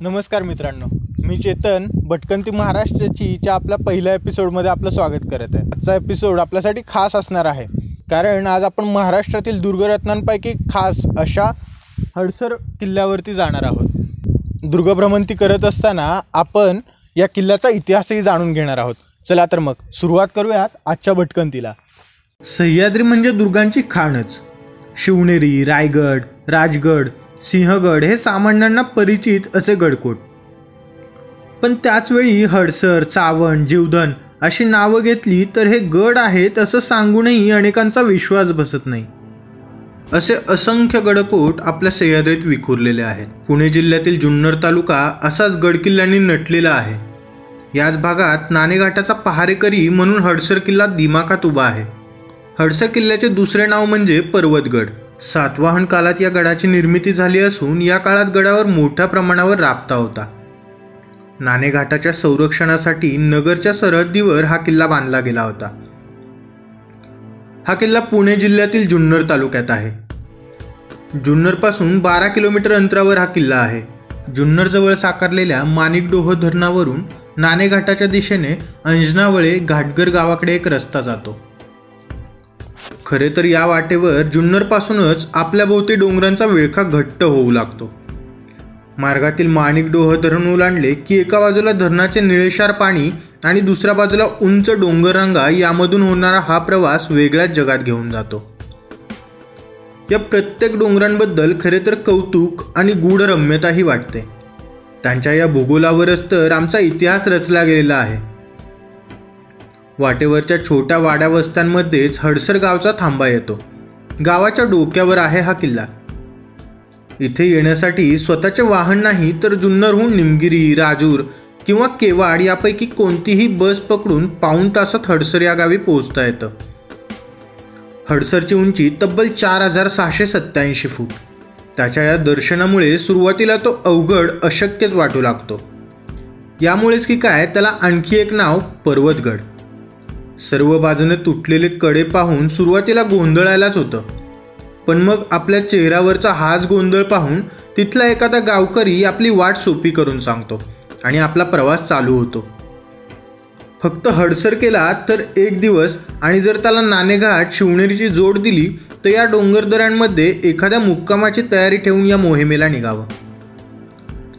नमस्कार मित्रांनो, मी चेतन भटकंती महाराष्ट्राच्या आपल्या पहिल्या एपिसोडमध्ये आपलं स्वागत करत आहे। आजचा एपिसोड आपल्यासाठी खास असणार आहे, कारण आज आपण महाराष्ट्रातील दुर्गरत्नांपैकी खास अशा हडसर किल्ल्यावरती जाणार आहोत। दुर्गभ्रमंती करत असताना आपण या किल्ल्याचा इतिहासही जाणून घेणार आहोत। चला तर मग सुरुवात करूयात आजच्या भटकंतीला। सह्याद्री म्हणजे दुर्गांची खाणच। शिवनेरी, रायगड, राजगड, सिंहगड हे सामान्यांना परिचित असे गडकोट, पण त्याचवेळी हडसर, चावंड, जीवधन अशी नावं घेतली तर हे गड आहेत असं सांगूनही अनेकांचा विश्वास बसत नाही। असे असंख्य गडकोट आपल्या सह्याद्रीत विखुरलेले आहेत। पुणे जिल्ह्यातील जुन्नर तालुका असाच गडकिल्ल्यांनी नटलेला आहे। याच भागात नाणेघाटाचा पहारेकरी म्हणून हडसर किल्ला दिमाखात उभा आहे। हडसर किल्ल्याचे दुसरे नाव म्हणजे पर्वतगड। सातवाहन काळात या गडाची निर्मिती झाली असून या काळात गडावर मोठ्या प्रमाणावर राबता होता। नाणेघाटाच्या संरक्षणासाठी नगरच्या सरहद्दीवर हा किल्ला बांधला गेला होता। हा किल्ला पुणे जिल्ह्यातील जुन्नर तालुक्यात आहे। जुन्नरपासून 12 किलोमीटर अंतरावर हा किल्ला आहे। जुन्नरजवळ साकारलेल्या माणिकडोह धरणावरून नाणेघाटाच्या दिशेने अंजनावळे घाटघर गावाकडे एक रस्ता जातो। खरे तर या वाटेवर जुन्नरपासूनच आपल्या भोवती डोंगरांचा विळखा घट्ट होऊ लागतो। मार्गातील माणिकडोह धरण ओलांडले की एका बाजूला धरणाचे निळेशार पाणी आणि दुसऱ्या बाजूला उंच डोंगररांगा, यामधून होणारा हा प्रवास वेगळ्याच जगात घेऊन जातो। या प्रत्येक डोंगरांबद्दल खरे तर कौतुक आणि गूढ रम्यताही वाटते। त्यांच्या या भूगोलावरच तर आमचा इतिहास रचला गेलेला आहे। वाटेवरच्या छोट्या वाड्या वस्त्यांमध्येच हडसर गावचा थांबा येतो। गावाच्या डोक्यावर आहे हा किल्ला। इथे येण्यासाठी स्वतःचे वाहन नाही तर जुन्नरहून निमगिरी, राजूर किंवा केवाड यापैकी कोणतीही बस पकडून पाऊण तासात हडसर या गावी पोहोचता येतं। हडसरची उंची तब्बल 4687 फूट। त्याच्या या दर्शनामुळे सुरुवातीला तो अवघड, अशक्यच वाटू लागतो। यामुळेच की काय त्याला आणखी एक नाव पर्वतगड। सर्व बाजूने तुटलेले कडे पाहून सुरुवातीला गोंधळायलाच होतं, पण मग आपल्या चेहऱ्यावरचा हाच गोंधळ पाहून तिथला एखादा गावकरी आपली वाट सोपी करून सांगतो आणि आपला प्रवास चालू होतो। फक्त हडसर केला तर एक दिवस, आणि जर त्याला नाणेघाट, शिवनेरीची जोड दिली तर या डोंगरदऱ्यांमध्ये एखाद्या मुक्कामाची तयारी ठेवून या मोहिमेला निघावं।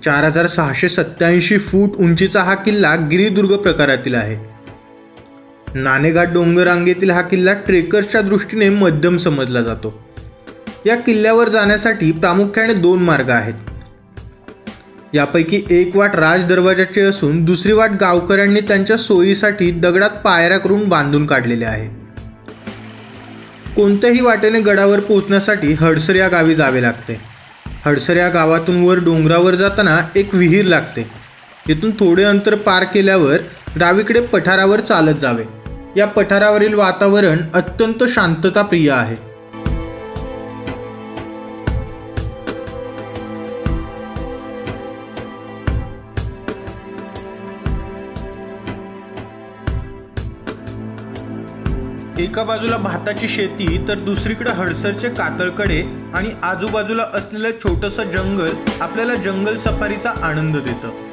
4687 फूट उंचीचा हा किल्ला गिरिदुर्ग प्रकारातील आहे। नाणेघाट डोंगर रांगेतील हा किल्ला ट्रेकर्सच्या दृष्टीने मध्यम समजला जातो। या किल्ल्यावर जाण्यासाठी प्रामुख्याने 2 मार्ग आहेत। यापैकी एक वाट राज दरवाजाची असून दुसरी वाट गावकऱ्यांनी त्यांच्या सोयीसाठी दगडात पायऱ्या करून बांधून काढलेल्या आहे। कोणत्याही वाटेने गडावर पोहोचण्यासाठी हडसर या गावी जावे लागते। हडसर या गावातून वर डोंगरावर जाताना एक विहीर लागते। येथून थोडे अंतर पार केल्यावर डावीकडे पठारावर चालत जावे। या पठारावरील वातावरण अत्यंत शांतताप्रिय आहे। एका बाजूला भाताची शेती तर दुसरीकडे हडसरचे कातळकडे आणि आजूबाजूला असलेलं छोटंसं जंगल आपल्याला जंगल सफारीचा आनंद देतं।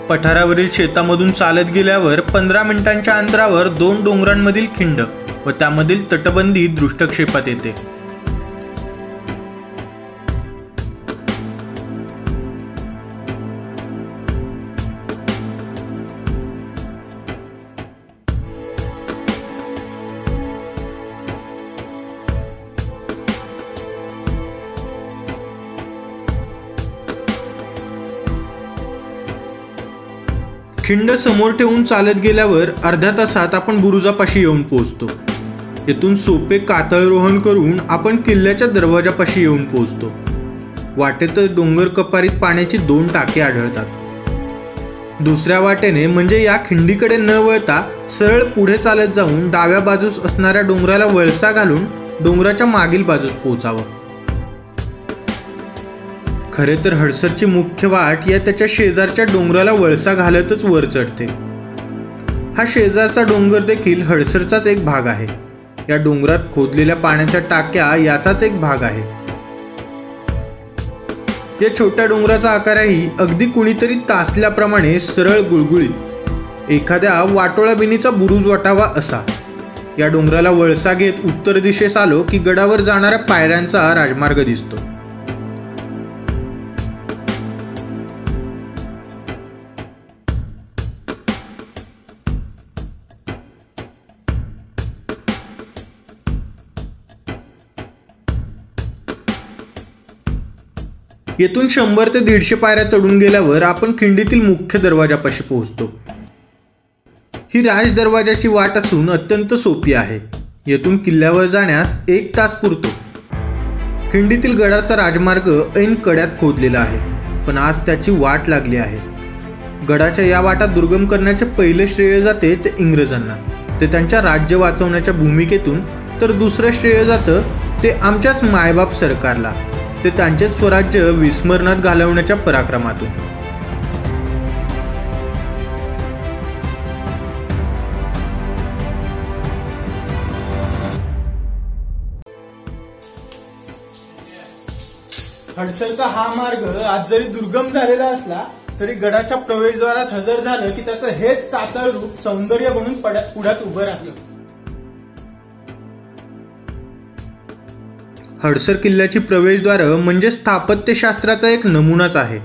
पठारावरील शेतामधून चालत गेल्यावर 15 मिनिटांच्या अंतरावर 2 डोंगरांमधील खिंड व त्यामधील तटबंदी दृष्टक्षेपात येते। खिंड समोर ठेवून चालत गेल्यावर अर्ध्या तासात आपण बुरुजापाशी येऊन पोहोचतो। येथून सोपे कातळरोहण करून आपण किल्ल्याच्या दरवाजापाशी येऊन पोहोचतो। वाटेतच डोंगर कपारीत पाण्याची 2 टाके आढळतात। दुसऱ्या वाटेने म्हणजे या खिंडीकडे न वळता सरळ पुढे चालत जाऊन डाव्या बाजूस असणाऱ्या डोंगराला वळसा घालून डोंगराच्या मागील बाजूस पोहोचावं। खरे तर हडसरची मुख्य वाट या त्याच्या शेजारच्या डोंगराला वळसा घालतच वर चढते। हा शेजारचा डोंगर देखील हडसरचाच एक भाग आहे। या डोंगरात खोदलेल्या पाण्याच्या टाक्या याचाच एक भाग आहे। या छोट्या डोंगराचा आकारही अगदी कुणीतरी तासल्याप्रमाणे सरळ गुळगुळीत एखाद्या वाटोळा बिनीचा बुरुज वाटावा असा. या डोंगराला वळसा घेत उत्तर दिशेस आलो की गडावर जाणाऱ्या पायऱ्यांचा राजमार्ग दिसतो. येथून 100 ते 150 पायऱ्या चढून गेल्यावर आपण खिंडीतील मुख्य दरवाजापाशी पोहोचतो. ही राज दरवाजाची वाट असून अत्यंत सोपी आहे. येथून किल्ल्यावर जाण्यास 1 तास पुरतो. खिंडीतील गडाचा राजमार्ग ऐन कड्यात खोदलेला आहे, पण आज त्याची वाट लागली आहे. गडाच्या या वाटा दुर्गम करण्याचे पहिले श्रेय जाते ते इंग्रजांना, ते त्यांच्या राज्य वाचवण्याच्या भूमिकेतून, तर दुसरं श्रेय जातं ते आमच्याच मायबाप सरकारला, ते त्यांचे स्वराज्य विस्मरणात घालवण्याच्या पराक्रमातून. हडसरचा हा मार्ग आज जरी दुर्गम झालेला असला तरी गडाच्या प्रवेशद्वारात हजर झालं की त्याचं हेच कातळ रूप सौंदर्य बनून पुढ्यात उभं राहतं. हडसर किल्ल्याची प्रवेशद्वार म्हणजे स्थापत्यशास्त्राचा एक नमुनाच आहे.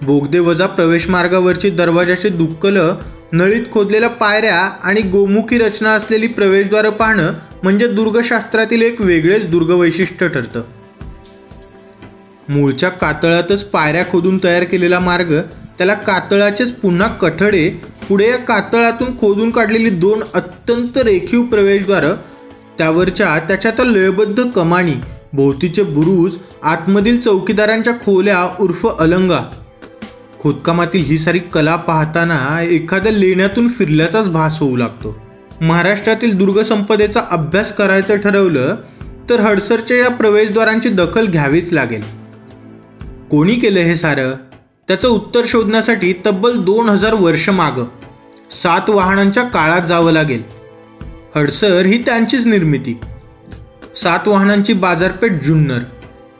बोगदे वजा प्रवेश मार्गावरची दरवाजाची दुक्कलं, नळीत खोदलेल्या पायऱ्या आणि गोमुखी रचना असलेली प्रवेशद्वार पाहणं म्हणजे दुर्गशास्त्रातील एक वेगळेच दुर्गवैशिष्ट्य ठरतं. मूळच्या कातळातच पायऱ्या खोदून तयार केलेला मार्ग, त्याला कातळाचेच पुन्हा कठडे, पुढे या कातळातून खोदून काढलेली 2 अत्यंत रेखीव प्रवेशद्वार, त्यावरच्या त्याच्या लयबद्ध कमानी, भोवतीचे बुरुज, आतमधील चौकीदारांच्या खोल्या उर्फ अलंगा. खोदकामातील ही सारी कला पाहताना एखाद्या लेण्यातून फिरल्याचाच भास होऊ लागतो. महाराष्ट्रातील दुर्गसंपदेचा अभ्यास करायचं ठरवलं तर हडसरच्या या प्रवेशद्वारांची दखल घ्यावीच लागेल. कोणी केलं हे सारं? त्याचं उत्तर शोधण्यासाठी तब्बल 2000 वर्ष मागं 7 वाहनांच्या काळात जावं लागेल. हडसर ही त्यांचीच निर्मिती. 7 वाहनांची बाजारपेठ जुन्नर.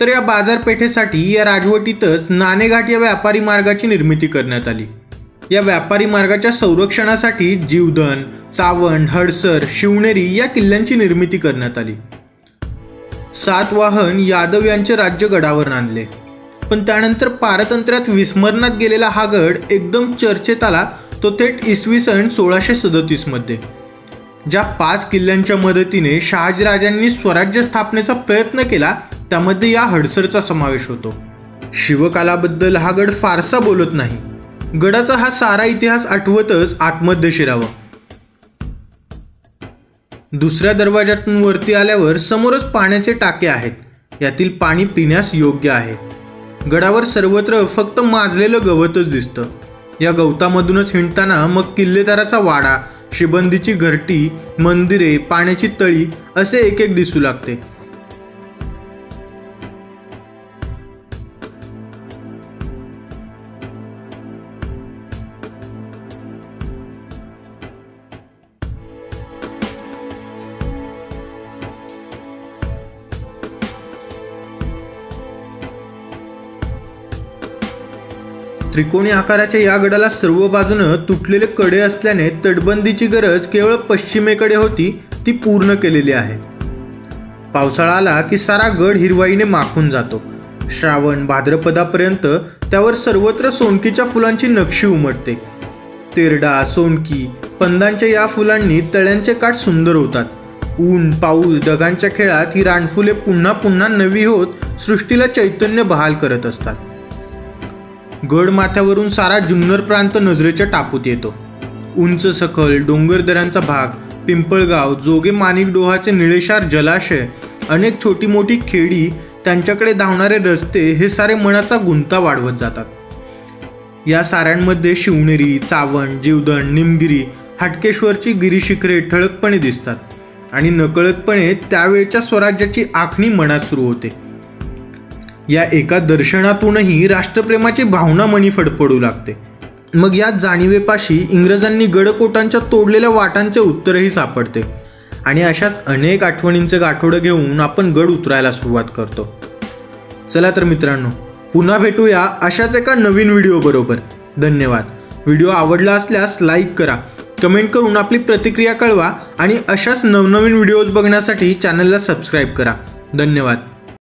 तर या बाजारपेठेसाठी या राजवटीतच नाणेघाट या व्यापारी मार्गाची निर्मिती करण्यात आली. या व्यापारी मार्गाच्या संरक्षणासाठी जीवधन, चावंड, हडसर, शिवनेरी या किल्ल्यांची निर्मिती करण्यात आली. 7 वाहन यादव यांचे राज्य गडावर नांदले. पण त्यानंतर पारतंत्र्यात विस्मरणात गेलेला हा गड एकदम चर्चेत आला तो थेट इसवी सन 1637 मध्ये. ज्या 5 किल्ल्यांच्या मदतीने शहाजीराजांनी स्वराज्य स्थापनेचा प्रयत्न केला त्यामध्ये या हडसरचा समावेश होतो. शिवकालाबद्दल हा गड फारसा बोलत नाही. गडाचा हा सारा इतिहास आठवतच आतमध्ये शिरावं. दुसऱ्या दरवाजातून वरती आल्यावर समोरच पाण्याचे टाके आहेत. यातील पाणी पिण्यास योग्य आहे. गडावर सर्वत्र फक्त माजलेलं गवतच दिसतं. या गवतामधूनच हिंडताना मग किल्लेदाराचा वाडा, शिबंदीची घरटी, मंदिरे, पाण्याची तळी असे एक एक दिसू लागते. त्रिकोणी आकाराच्या या गडाला सर्व बाजूनं तुटलेले कडे असल्याने तटबंदीची गरज केवळ पश्चिमेकडे होती, ती पूर्ण केलेली आहे. पावसाळा आला की सारा गड हिरवाईने माखून जातो. श्रावण भाद्रपदापर्यंत त्यावर सर्वत्र सोनकीच्या फुलांची नक्षी उमटते. तेरडा, सोनकी, पंदांच्या या फुलांनी तळ्यांचे काठ सुंदर होतात. ऊन, पाऊस, ढगांच्या खेळात ही रानफुले पुन्हा पुन्हा नवी होत सृष्टीला चैतन्य बहाल करत असतात. गड माथ्यावरून सारा जुन्नर प्रांत नजरेच्या टापूत येतो. उंच सखल डोंगरदऱ्यांचा भाग, पिंपळगाव, जोगे माणिकडोहाचे निळेशार जलाशय, अनेक छोटी मोठी खेडी, त्यांच्याकडे धावणारे रस्ते हे सारे मनाचा गुंता वाढवत जातात. या साऱ्यांमध्ये शिवनेरी, चावंड, जीवधन, निमगिरी, हाटकेश्वरची गिरीशिखरे ठळकपणे दिसतात आणि नकळतपणे त्यावेळच्या स्वराज्याची आखणी मनात सुरू होते. या एका दर्शनातूनही राष्ट्रप्रेमाची भावना मनी फडफडू लागते. मग या जाणीवेपाशी इंग्रजांनी गडकोटांच्या तोडलेल्या वाटांचे उत्तरही सापडते आणि अशाच अनेक आठवणींचे गाठोडं घेऊन आपण गड उतरायला सुरुवात करतो. चला तर मित्रांनो, पुन्हा भेटूया अशाच एका नवीन व्हिडिओ बरोबर. धन्यवाद. व्हिडिओ आवडला असल्यास लाईक करा, कमेंट करून आपली प्रतिक्रिया कळवा आणि अशाच नवनवीन व्हिडिओज बघण्यासाठी चॅनलला सबस्क्राईब करा. धन्यवाद.